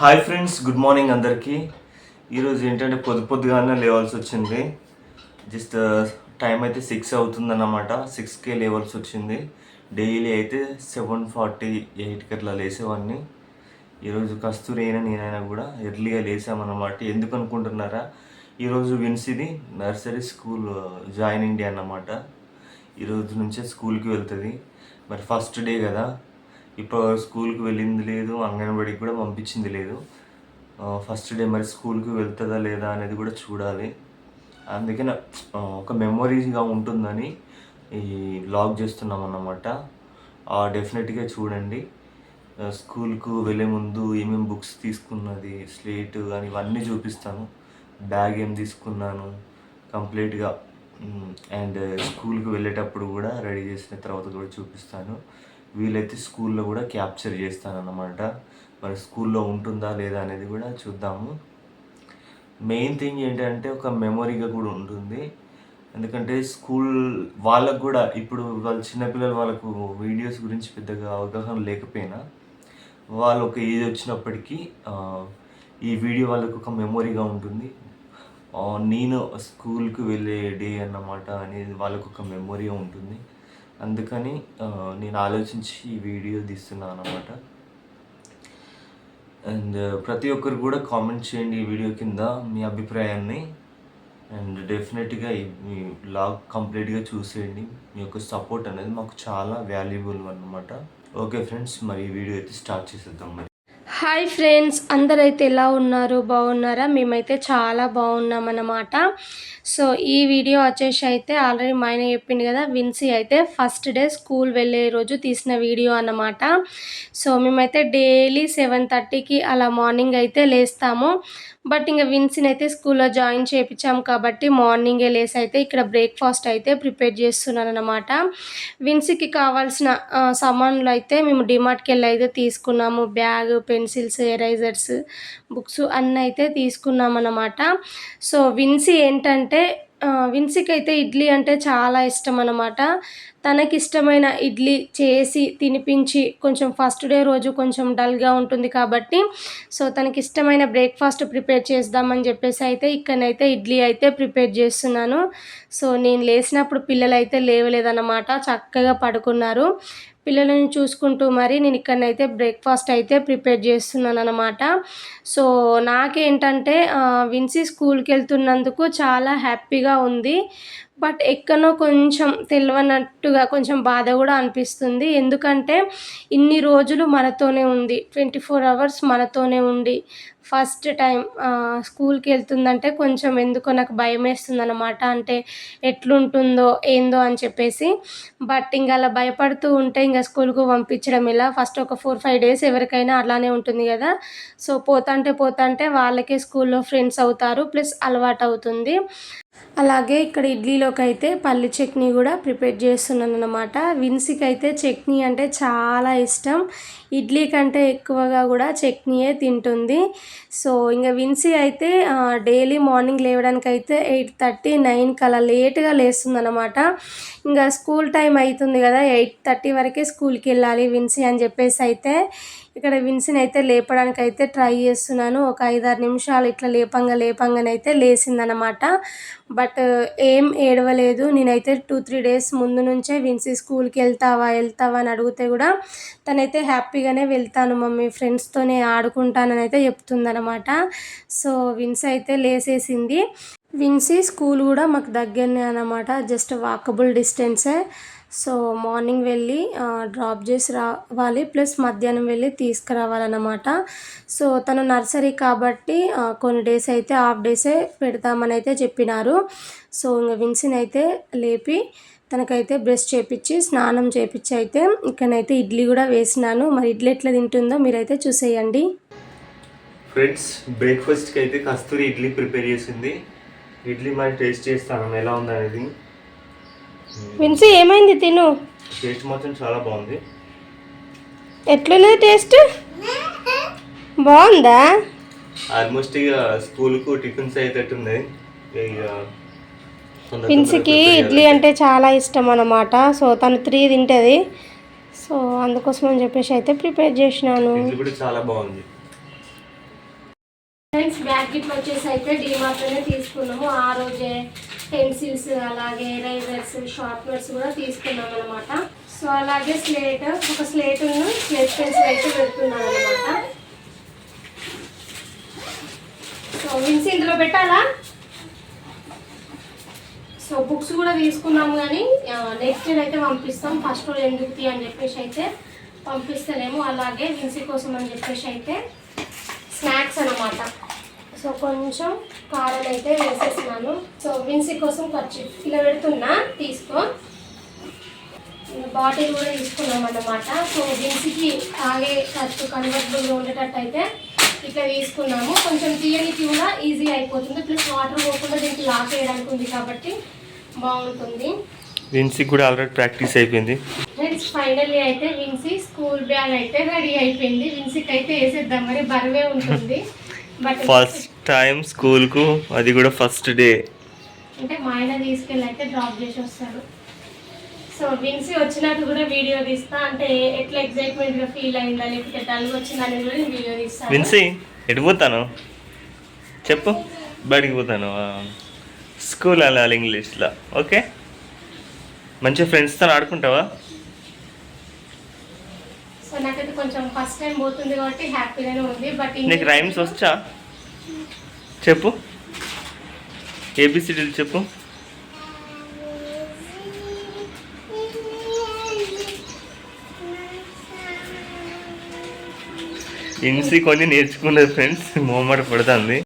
Hi friends, good morning అందరికీ. ఈరోజు ఏంటంటే పొద్దుగానే లేవాల్సి వచ్చింది. జస్ట్ టైం అయితే 6 అవుతుందన్నమాట. 6కే లేవాల్సి వచ్చింది. డైలీ అయితే 7:48కి అట్లా లేసేవాడిని. ఈరోజు కస్తూరి అయినా నేనైనా కూడా ఎర్లీగా లేసామన్నమాట. ఎందుకు అనుకుంటున్నారా? ఈరోజు విన్సీది నర్సరీ స్కూల్ జాయినింగ్ డే అన్నమాట. ఈరోజు నుంచే స్కూల్కి వెళ్తుంది. మరి ఫస్ట్ డే కదా, ఇప్పుడు స్కూల్కి వెళ్ళింది లేదు, అంగన్వాడికి కూడా పంపించింది లేదు. ఫస్ట్ డే మరి స్కూల్కి వెళ్తుందా లేదా అనేది కూడా చూడాలి. అందుకని ఒక మెమొరీగా ఉంటుందని ఈ వ్లాగ్ చేస్తున్నాం అన్నమాట. డెఫినెట్గా చూడండి. స్కూల్కు వెళ్ళే ముందు ఏమేమి బుక్స్ తీసుకున్నది, స్లేట్ కానీ ఇవన్నీ చూపిస్తాను. బ్యాగ్ ఏం తీసుకున్నాను కంప్లీట్గా. అండ్ స్కూల్కి వెళ్ళేటప్పుడు కూడా రెడీ చేసిన తర్వాత కూడా చూపిస్తాను. వీలైతే స్కూల్లో కూడా క్యాప్చర్ చేస్తానన్నమాట. మరి స్కూల్లో ఉంటుందా లేదా అనేది కూడా చూద్దాము. మెయిన్ థింగ్ ఏంటంటే ఒక మెమొరీగా కూడా ఉంటుంది. ఎందుకంటే స్కూల్ వాళ్ళకు కూడా ఇప్పుడు వాళ్ళ చిన్నపిల్లలు వాళ్ళకు వీడియోస్ గురించి పెద్దగా అవగాహన లేకపోయినా వాళ్ళు ఒక ఏజ్ వచ్చినప్పటికీ ఈ వీడియో వాళ్ళకు ఒక మెమొరీగా ఉంటుంది. నేను స్కూల్కి వెళ్ళే డే అన్నమాట అనేది వాళ్ళకు ఒక మెమొరీ ఉంటుంది. అందుకని నేను ఆలోచించి ఈ వీడియో తీస్తున్నాను అన్నమాట. అండ్ ప్రతి ఒక్కరు కూడా కామెంట్ చేయండి ఈ వీడియో కింద మీ అభిప్రాయాన్ని. అండ్ డెఫినెట్గా మీ వ్లాగ్ కంప్లీట్గా చూసేయండి. మీ యొక్క సపోర్ట్ అనేది మాకు చాలా వాల్యుబుల్ అన్నమాట. ఓకే ఫ్రెండ్స్, మరి ఈ వీడియో అయితే స్టార్ట్ చేసేద్దాం. మరి హాయ్ ఫ్రెండ్స్, అందరైతే ఎలా ఉన్నారు? బాగున్నారా? మేమైతే చాలా బాగున్నామన్నమాట. సో ఈ వీడియో వచ్చేసి అయితే ఆల్రెడీ మా ఆయన చెప్పింది కదా, విన్సీ అయితే ఫస్ట్ డే స్కూల్ వెళ్ళే రోజు తీసిన వీడియో అన్నమాట. సో మేమైతే డైలీ 7:30కి అలా మార్నింగ్ అయితే లేస్తాము. బట్ ఇంకా విన్సీని అయితే స్కూల్లో జాయిన్ చేయించాము కాబట్టి మార్నింగే లేసి అయితే ఇక్కడ బ్రేక్ఫాస్ట్ అయితే ప్రిపేర్ చేస్తున్నాను అనమాట. విన్సీకి కావాల్సిన సామాన్లు అయితే మేము డిమార్ట్కి వెళ్ళి అయితే తీసుకున్నాము. బ్యాగ్, పెన్సిల్స్, ఎరైజర్స్, బుక్స్ అన్నీ అయితే తీసుకున్నాం అన్నమాట. సో విన్సీ ఏంటంటే విన్సీకి అయితే ఇడ్లీ అంటే చాలా ఇష్టం అన్నమాట. తనకి ఇష్టమైన ఇడ్లీ చేసి తినిపించి, కొంచెం ఫస్ట్ డే రోజు కొంచెం డల్గా ఉంటుంది కాబట్టి సో తనకి ఇష్టమైన బ్రేక్ఫాస్ట్ ప్రిపేర్ చేద్దామని చెప్పేసి అయితే ఇక్కడనైతే ఇడ్లీ అయితే ప్రిపేర్ చేస్తున్నాను. సో నేను లేచినప్పుడు పిల్లలు అయితే లేవలేదన్నమాట, చక్కగా పడుకున్నారు. పిల్లలని చూసుకుంటూ మరి నేను ఇక్కడనైతే బ్రేక్ఫాస్ట్ అయితే ప్రిపేర్ చేస్తున్నాను అనమాట. సో నాకేంటంటే విన్సీ స్కూల్కి వెళ్తున్నందుకు చాలా హ్యాపీగా ఉంది. బట్ ఎక్కడో కొంచెం తెలియనట్టుగా కొంచెం బాధ కూడా అనిపిస్తుంది. ఎందుకంటే ఇన్ని రోజులు మనతోనే ఉంది, 24 అవర్స్ మనతోనే ఉండి ఫస్ట్ టైం స్కూల్కి వెళ్తుందంటే కొంచెం ఎందుకో నాకు భయం వేస్తుంది అనమాట. అంటే ఎట్లుంటుందో ఏందో అని చెప్పేసి. బట్ ఇంకా అలా భయపడుతూ ఉంటే ఇంకా స్కూల్కు పంపించడం ఇలా ఫస్ట్ ఒక 4-5 డేస్ ఎవరికైనా అలానే ఉంటుంది కదా. సో పోతాంటే వాళ్ళకే స్కూల్లో ఫ్రెండ్స్ అవుతారు, ప్లస్ అలవాటు అవుతుంది. అలాగే ఇక్కడ ఇడ్లీలోకి అయితే పల్లి చట్నీ కూడా ప్రిపేర్ చేస్తున్నాను అనమాట. విన్సీకి అయితే చట్నీ అంటే చాలా ఇష్టం. ఇడ్లీ కంటే ఎక్కువగా కూడా చట్నీయే తింటుంది. సో ఇంకా విన్సీ అయితే డైలీ మార్నింగ్ లేవడానికి అయితే 8:30-9కి అలా లేట్గా లేస్తుంది అనమాట. ఇంకా స్కూల్ టైం అవుతుంది కదా, 8:30 వరకే స్కూల్కి వెళ్ళాలి విన్సీ అని చెప్పేసి అయితే ఇక్కడ విన్సీని అయితే లేపడానికి అయితే ట్రై చేస్తున్నాను. ఒక 5-6 నిమిషాలు ఇట్లా లేపంగానైతే లేచిందనమాట. బట్ ఏం ఏడవలేదు. నేనైతే 2-3 డేస్ ముందు నుంచే విన్సీ స్కూల్కి వెళ్తావా అని అడిగితే కూడా తనైతే హ్యాపీగానే వెళ్తాను మమ్మీ, ఫ్రెండ్స్తోనే ఆడుకుంటానని అయితే చెప్తుందనమాట. సో విన్సీ అయితే లేసేసింది. విన్సీ స్కూల్ కూడా మాకు దగ్గరనే అనమాట, జస్ట్ వాకబుల్ డిస్టెన్సే. సో మార్నింగ్ వెళ్ళి డ్రాప్ చేసి రావాలి, ప్లస్ మధ్యాహ్నం వెళ్ళి తీసుకురావాలన్నమాట. సో తను నర్సరీ కాబట్టి కొన్ని డేస్ అయితే హాఫ్ డేసే పెడతామని అయితే చెప్పినారు. సో ఇంకా విన్సీని అయితే లేపి తనకైతే బ్రష్ చేపించి స్నానం చేపించి అయితే ఇక్కడనైతే ఇడ్లీ కూడా వేసినాను. మరి ఇడ్లీ ఎట్లా తింటుందో మీరైతే చూసేయండి. ఫ్రెండ్స్, బ్రేక్ఫాస్ట్కి అయితే కస్తూరి ఇడ్లీ ప్రిపేర్ చేసింది. ఇడ్లీ మరి టేస్ట్ చేస్తాను ఎలా ఉంది అనేది. విన్సీ ఏమైంది? తిను. టేస్ట్ మాత్రం చాలా బాగుంది. ఎట్లున్నది టేస్ట్? బాగుందా? ఆల్మోస్ట్ ఇక స్కూల్కు టిఫిన్స్ అయ్యేటట్టున్నాయి. ఇక విన్సీకి ఇడ్లీ అంటే చాలా ఇష్టం అన్నమాట. సో తను 3 తింటుంది. సో అందుకోసం అని చెప్పేసి అయితే ప్రిపేర్ చేసినాను. ఇడ్లీ కూడా చాలా బాగుంది. ఫ్రెండ్స్ బ్యాగ్ గిట్లు వచ్చేసి అయితే డీమార్ట్లోనే తీసుకున్నాము. ఆ రోజే పెన్సిల్స్ అలాగే ఎరైజర్స్ షార్ప్నర్స్ కూడా తీసుకున్నాం అనమాట. సో అలాగే ఒక స్లేట్ పెన్సిల్ అయితే పెడుతున్నాను అనమాట. సో విన్స్ ఇందులో పెట్టాలా. సో బుక్స్ కూడా తీసుకున్నాము కానీ నెక్స్ట్ డే అయితే పంపిస్తాం. ఫస్ట్ రోజు ఎందుకు అని చెప్పేసి అయితే పంపిస్తలేము. అలాగే విన్సీ కోసం అని చెప్పేసి అయితే స్నాక్స్ అనమాట. సో కొంచెం కారం అయితే వేసేస్తున్నాను. సో విన్సీ కోసం ఖర్చు ఇలా పెడుతున్నా, తీసుకో. బాటిల్ కూడా తీసుకున్నాం అన్నమాట. సో విన్సీకి తాగే ఖర్చు కన్వర్టబుల్గా ఉండేటట్టు అయితే ఇట్లా తీసుకున్నాము. కొంచెం తీయనికి కూడా ఈజీ అయిపోతుంది. ప్లస్ వాటర్ పోకుండా దీనికి లాక్ వేయడానికి ఉంది కాబట్టి బాగుంటుంది. విన్సీకి కూడా ఆల్రెడీ ప్రాక్టీస్ అయిపోయింది. ఫ్రెండ్స్ ఫైనల్లీ అయితే విన్సీ స్కూల్ బ్యాగ్ అయితే రెడీ అయిపోయింది. విన్సీకి అయితే వేసేద్దాం, మరి బరువే ఉంటుంది. బట్ ఫస్ట్ టైం స్కూల్కు, అది కూడా ఫస్ట్ డే. అంటే మా ఆయన తీసుకెళ్ళి అయితే డ్రాప్ చేసి వస్తాడు. సో విన్సీ వచ్చినట్టు కూడా వీడియో తీస్తా, అంటే ఎట్లా ఎక్సైట్మెంట్గా ఫీల్ అయిందా లేకపోతే డల్గా వచ్చిందని కూడా నేను వీడియో తీస్తాను. విన్సీ ఎటు పోతాను చెప్పు. బయటికి పోతాను, స్కూల్ వెళ్ళాలి ఇంగ్లీష్లో. ఓకే, మంచిగా ఫ్రెండ్స్తో ఆడుకుంటావా? సో నాకైతే కొంచెం ఫస్ట్ టైం పోతుంది కాబట్టి హ్యాపీగానే ఉంది. బట్ నీకు రైమ్స్ వచ్చా చెప్పు, ఏబిసిడీలు చెప్పు. ఇన్సీ కొన్ని నేర్చుకున్నది ఫ్రెండ్స్, మొహమాట పడుతుంది.